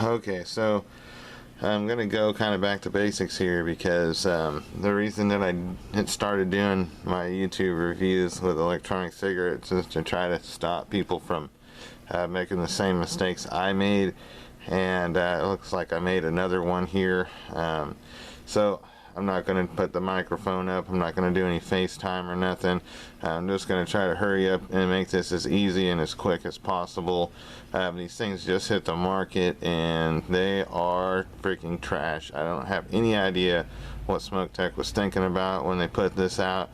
Okay, so I'm gonna go kind of back to basics here because the reason that I had started doing my YouTube reviews with electronic cigarettes is to try to stop people from making the same mistakes I made, and it looks like I made another one here. So I'm not going to put the microphone up. I'm not going to do any FaceTime or nothing. I'm just going to try to hurry up and make this as easy and as quick as possible. These things just hit the market and they are freaking trash. I don't have any idea what Smok Tech was thinking about when they put this out,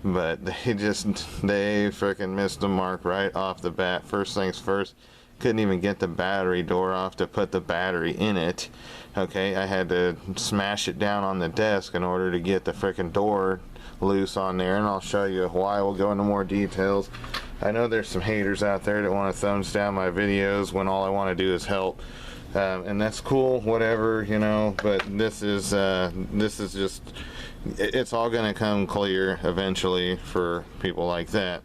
but they freaking missed the mark right off the bat. First things first, couldn't even get the battery door off to put the battery in it. Okay, I had to smash it down on the desk in order to get the frickin' door loose on there, and I'll show you why. We'll go into more details. I know there's some haters out there that want to thumbs down my videos when all I want to do is help, and that's cool, whatever, you know, but this is just, it's all gonna come clear eventually for people like that.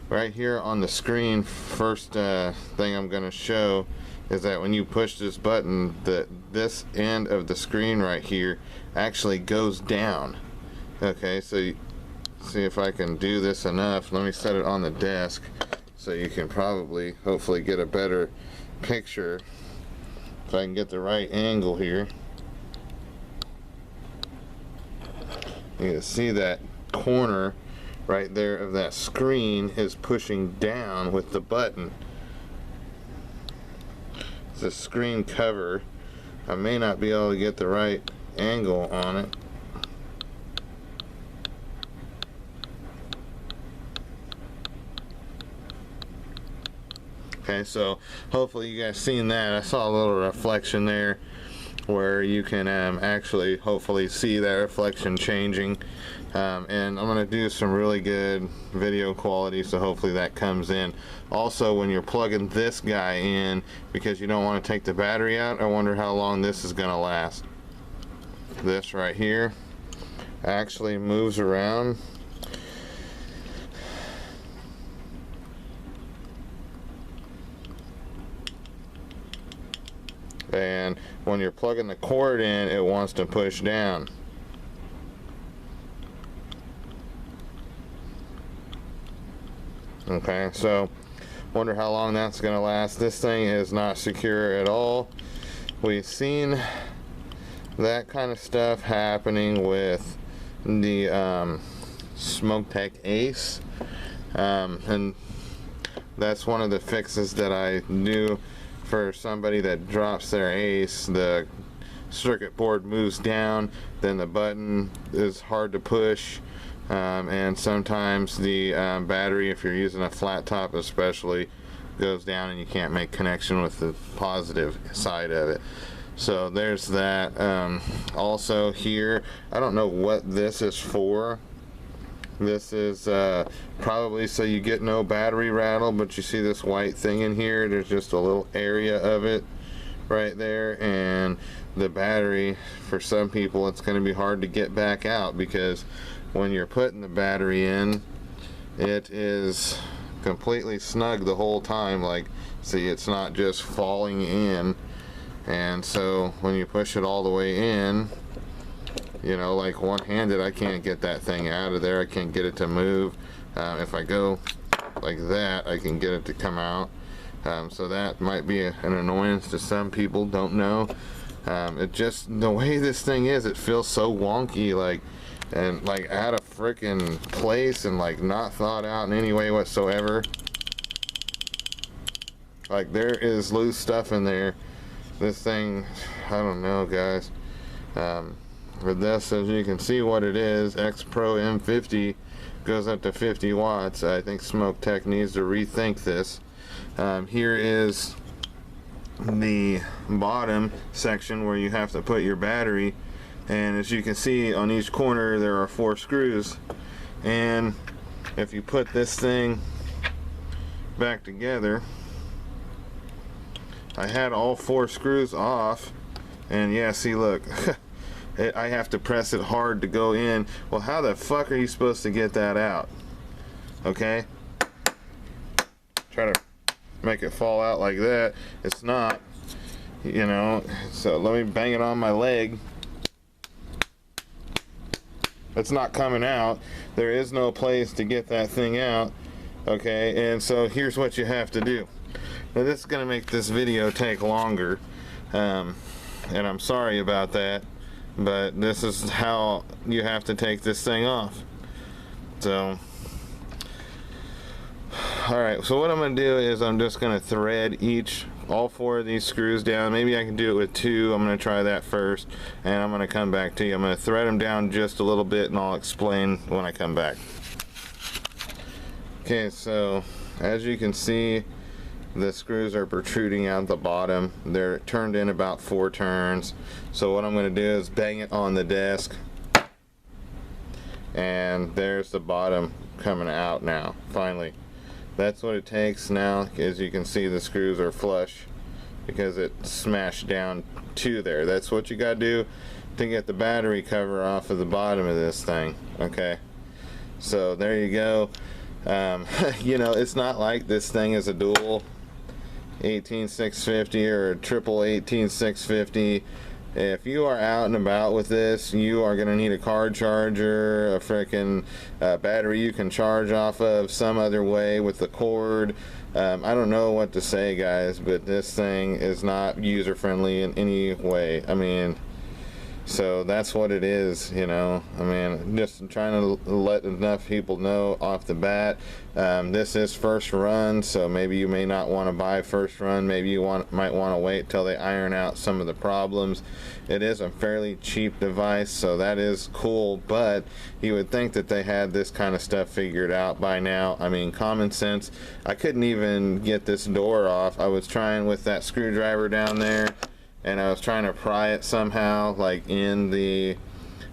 Right here on the screen, first thing I'm gonna show is that when you push this button, this end of the screen right here actually goes down. Okay, so you see if I can do this enough. Let me set it on the desk so you can probably hopefully get a better picture if I can get the right angle here. You can see that corner right there of that screen is pushing down with the button. It's a screen cover. I may not be able to get the right angle on it. Okay, so hopefully you guys seen that. I saw a little reflection there where you can actually hopefully see that reflection changing, and I'm going to do some really good video quality, so hopefully that comes in. Also, when you're plugging this guy in, because you don't want to take the battery out, I wonder how long this is going to last. This right here actually moves around. And when you're plugging the cord in, it wants to push down. Okay, so wonder how long that's going to last. This thing is not secure at all. We've seen that kind of stuff happening with the Smok Tech Ace, and that's one of the fixes that I knew. For somebody that drops their Ace, the circuit board moves down, then the button is hard to push, and sometimes the battery, if you're using a flat top especially, goes down and you can't make connection with the positive side of it. So there's that. Also here, I don't know what this is for. This is probably so you get no battery rattle, but you see this white thing in here, there's just a little area of it right there, and the battery, for some people it's going to be hard to get back out, because when you're putting the battery in, it is completely snug the whole time. Like, see, it's not just falling in, and so when you push it all the way in, you know, like one-handed, I can't get that thing out of there. I can't get it to move. If I go like that, I can get it to come out. So that might be an annoyance to some people, don't know. It just, the way this thing is, it feels so wonky, like, and like out of frickin' place, and like not thought out in any way whatsoever. Like, there is loose stuff in there. This thing, I don't know, guys. For this, as you can see what it is, X Pro M50 goes up to 50 watts. I think Smok Tech needs to rethink this. Here is the bottom section where you have to put your battery, and as you can see on each corner there are 4 screws, and if you put this thing back together, I had all 4 screws off, and yeah, see, look. I have to press it hard to go in. Well, how the fuck are you supposed to get that out? Okay? Try to make it fall out like that. It's not. you know. So let me bang it on my leg. It's not coming out. There is no place to get that thing out. Okay, and so here's what you have to do. Now this is going to make this video take longer, and I'm sorry about that, but this is how you have to take this thing off. So alright, so what I'm going to do is I'm just going to thread all 4 of these screws down. Maybe I can do it with 2. I'm going to try that first, and I'm going to come back to you. I'm going to thread them down just a little bit, and I'll explain when I come back. Okay, so as you can see, the screws are protruding out the bottom. They're turned in about 4 turns. So what I'm going to do is bang it on the desk, and there's the bottom coming out now, finally. That's what it takes now. As you can see, the screws are flush because it smashed down to there. That's what you gotta do to get the battery cover off of the bottom of this thing. Okay, so there you go. You know, it's not like this thing is a dual 18650 or a triple 18650. If you are out and about with this, you are going to need a car charger, a freaking battery you can charge off of some other way with the cord. I don't know what to say, guys, but this thing is not user friendly in any way. I mean, so that's what it is, you know. I mean, just trying to let enough people know off the bat. This is first run, so maybe you may not want to buy first run. Maybe you might want to wait till they iron out some of the problems. It is a fairly cheap device, so that is cool, but you would think that they had this kind of stuff figured out by now. I mean, common sense. I couldn't even get this door off. I was trying with that screwdriver down there, and I was trying to pry it somehow, like in the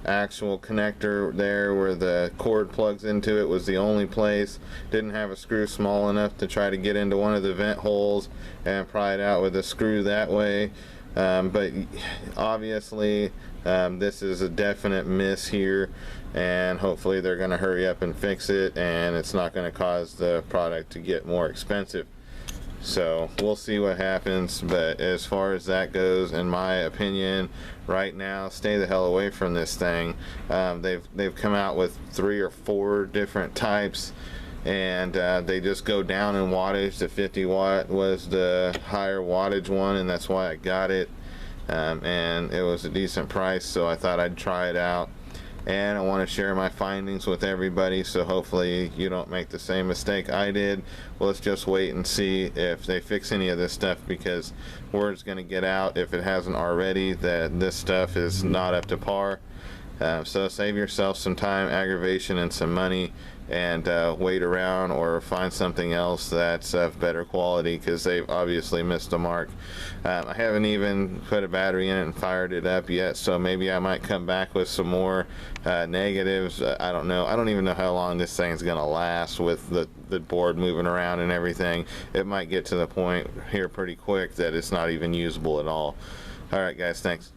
actual connector there where the cord plugs into it was the only place. Didn't have a screw small enough to try to get into one of the vent holes and pry it out with a screw that way. But obviously this is a definite miss here, and hopefully they're going to hurry up and fix it, and it's not going to cause the product to get more expensive. So we'll see what happens, but as far as that goes, in my opinion, right now, stay the hell away from this thing. They've come out with 3 or 4 different types, and they just go down in wattage. The 50 watt was the higher wattage one, and that's why I got it. And it was a decent price, so I thought I'd try it out. And I want to share my findings with everybody, so hopefully you don't make the same mistake I did. Well, let's just wait and see if they fix any of this stuff, because word's going to get out, if it hasn't already, that this stuff is not up to par. So save yourself some time, aggravation, and some money, and wait around or find something else that's of better quality, because they've obviously missed the mark. I haven't even put a battery in it and fired it up yet, so maybe I might come back with some more negatives. I don't know. I don't even know how long this thing's gonna last with the board moving around and everything. It might get to the point here pretty quick that it's not even usable at all. Alright guys, thanks.